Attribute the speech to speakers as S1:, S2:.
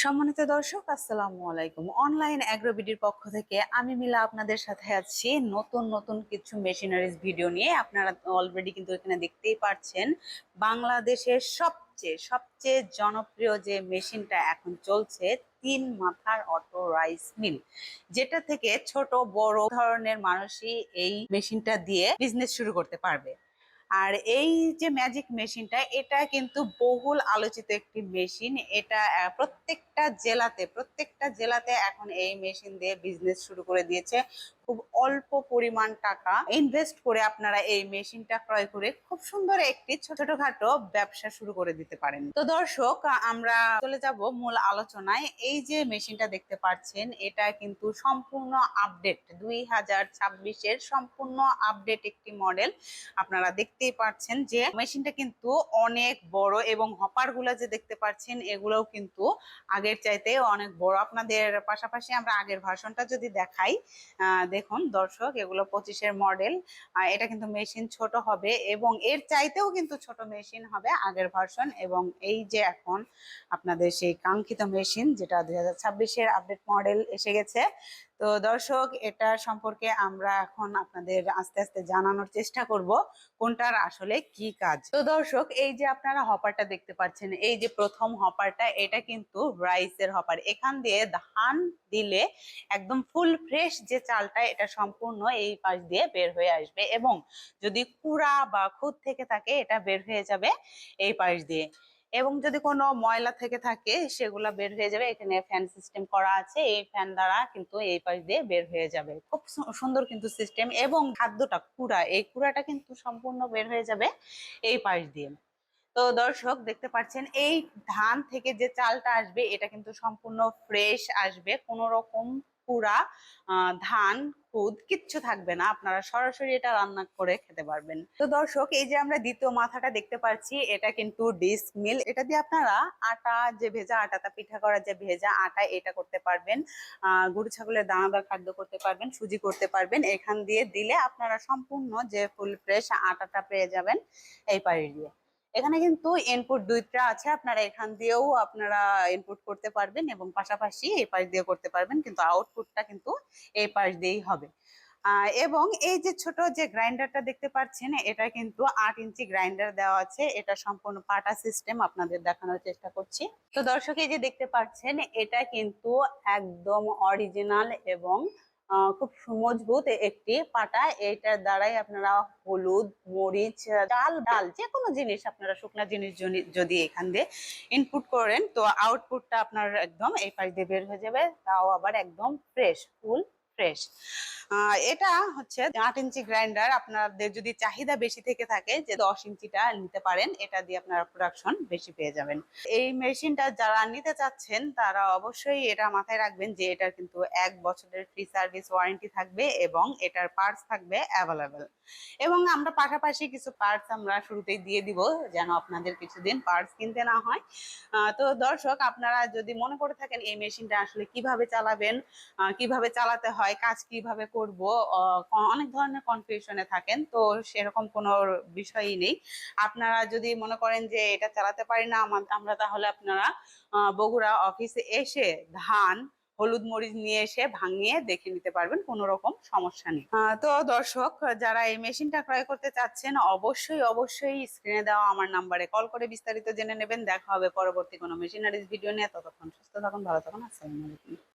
S1: সম্মানিত দর্শক, আসসালামু আলাইকুম। অনলাইন অ্যাগ্রোবিডির পক্ষ থেকে আমি মিলা আপনাদের সাথে আছি নতুন নতুন কিছু মেশিনারিজ ভিডিও নিয়ে। আপনারা অলরেডি কিন্তু এখানে দেখতেই পাচ্ছেন বাংলাদেশের সবচেয়ে সবচেয়ে জনপ্রিয় যে মেশিনটা এখন চলছে, 3 মাথার অটো রাইস মিল, যেটা থেকে ছোট বড় ধরনের মানুষই এই মেশিনটা দিয়ে বিজনেস শুরু করতে পারবে। আর এই যে ম্যাজিক মেশিনটা, এটা কিন্তু বহুল আলোচিত একটি মেশিন। এটা প্রত্যেকটা জেলাতে এখন এই মেশিন দিয়ে বিজনেস শুরু করে দিয়েছে। খুব অল্প পরিমাণ টাকা ইনভেস্ট করে আপনারা এই মেশিনটা ক্রয় করে খুব সুন্দর একটি ছোটখাটো ব্যবসা শুরু করে দিতে পারেন। তো দর্শক, আমরা চলে যাব মূল আলোচনায়। এই যে মেশিনটা দেখতে পাচ্ছেন, এটা কিন্তু সম্পূর্ণ আপডেট, 2026-এর সম্পূর্ণ আপডেট একটি মডেল। আপনারা দেখতেই পাচ্ছেন যে মেশিনটা কিন্তু অনেক বড়, এবং হপার গুলা যে দেখতে পাচ্ছেন এগুলোও কিন্তু আগের চাইতে অনেক বড়। আপনাদের পাশাপাশি আমরা আগের ভার্সনটা যদি দেখাই, দেখুন দর্শক, এগুলো 25-এর মডেল। এটা কিন্তু মেশিন ছোট হবে, এবং এর চাইতেও কিন্তু ছোট মেশিন হবে আগের ভার্সন। এবং এই যে এখন আপনাদের সেই কাঙ্ক্ষিত মেশিন, যেটা 2026-এর আপডেট মডেল এসে গেছে। তো দর্শক, এটা সম্পর্কে আমরা এখন আপনাদের আস্তে আস্তে জানানোর চেষ্টা করব কোনটার আসলে কি কাজ। তো দর্শক, এই যে আপনারা হপারটা দেখতে পাচ্ছেন, এই যে প্রথম হপারটা, এটা কিন্তু রাইসের হপার। এখান দিয়ে ধান দিলে একদম ফুল ফ্রেশ যে চালটা, এটা সম্পূর্ণ এই পাশ দিয়ে বের হয়ে আসবে, এবং যদি কুড়া বা খুদ থেকে থাকে, এটা বের হয়ে যাবে এই পাশ দিয়ে। এবং যদি কোনো ময়লা থেকে থাকে, সেগুলা বের হয়ে যাবে। এখানে ফ্যান সিস্টেম করা আছে, এই ফ্যান দ্বারা কিন্তু এই পাশ দিয়ে বের হয়ে যাবে। খুব সুন্দর কিন্তু সিস্টেম। এবং খাদ্যটা কুড়া, এই কুড়াটা কিন্তু সম্পূর্ণ বের হয়ে যাবে এই পাশ দিয়ে। তো দর্শক, দেখতে পাচ্ছেন এই ধান থেকে যে চালটা আসবে, এটা কিন্তু সম্পূর্ণ ফ্রেশ আসবে, কোনো রকম পুরা ধান খুদ কিচ্ছু থাকবে না। আপনারা সরাসরি এটা রান্না করে খেতে পারবেন। তো দর্শক, এই যে আমরা দ্বিতীয় মাথাটা দেখতে পাচ্ছি, এটা কিন্তু ডিস্ক মিল। এটা দিয়ে আপনারা আটা, যে ভেজা আটাটা পিঠা করার যে ভেজা আটা, এটা করতে পারবেন। গরু ছাগলের দানাদার খাদ্য করতে পারবেন, সুজি করতে পারবেন। এখান দিয়ে দিলে আপনারা সম্পূর্ণ যে ফুল ফ্রেশ আটাটা পেয়ে যাবেন এই পাড়ি দিয়ে। এখানে কিন্তু ইনপুট দুইটা আছে, আপনারা এখান দিয়েও আপনারা ইনপুট করতে পারবেন, এবং পাশাপাশি এই পাশ দিয়ে করতে পারবেন, কিন্তু আউটপুটটা কিন্তু এই পাশ দিয়েই হবে। এবং এই যে ছোট যে গ্রাইন্ডারটা দেখতে পাচ্ছেন, এটা কিন্তু 8 ইঞ্চি গ্রাইন্ডার দেওয়া আছে। এটা সম্পূর্ণ পাটা সিস্টেম, আপনাদের দেখানোর চেষ্টা করছি। তো দর্শক, এই যে দেখতে পাচ্ছেন, এটা কিন্তু একদম অরিজিনাল এবং খুব সুমজবুত একটি পাটা। এটার দ্বারাই আপনারা হলুদ, মরিচ, ডাল ডাল যে কোনো জিনিস, আপনারা শুকনা জিনিস যদি এখান দিয়ে ইনপুট করেন, তো আউটপুটটা আপনার একদম এই পাশ দিয়ে বের হয়ে যাবে, তাও আবার একদম ফ্রেশ, ফুল ফ্রেশ। এটা হচ্ছে 8 ইঞ্চি গ্রাইন্ডার। আপনাদের যদি চাহিদা বেশি থেকে থাকে, যে 10 ইঞ্চিটা নিতে পারেন, এটা দিয়ে আপনারা প্রোডাকশন বেশি পেয়ে যাবেন। এই মেশিনটা যারা নিতে চাচ্ছেন, তারা অবশ্যই এটা মাথায় রাখবেন যে এটার কিন্তু 1 বছরের ফ্রি সার্ভিস ওয়ারেন্টি থাকবে, এবং এটার পার্টস থাকবে অ্যাভেলেবেল। এবং আমরা পাশাপাশি কিছু পার্টস আমরা শুরুতেই দিয়ে দিব, যেন আপনাদের কিছুদিন পার্টস কিনতে না হয়। তো দর্শক, আপনারা যদি মনে করে থাকেন এই মেশিনটা আসলে কিভাবে চালাবেন, কিভাবে চালাতে হয়, কাজ কিভাবে করব, অনেক ধরনের কনফিউশনে থাকেন, তো সেরকম কোনো বিষয়ই নেই। আপনারা যদি মনে করেন যে এটা চালাতে পারি না আমরা, তাহলে আপনারা বগুড়া অফিসে এসে ধান, হলুদ, মরিচ নিয়ে এসে ভাঙিয়ে দেখে নিতে পারবেন, কোনো রকম সমস্যা নেই। তো দর্শক, যারা এই মেশিনটা ক্রয় করতে চাচ্ছেন, অবশ্যই অবশ্যই স্ক্রিনে দেওয়া আমার নাম্বারে কল করে বিস্তারিত জেনে নেবেন। দেখা হবে পরবর্তী কোনো মেশিনারিজ ভিডিও নিয়ে। ততক্ষণ সুস্থ থাকুন, ভালো থাকুন, আসসালামু আলাইকুম।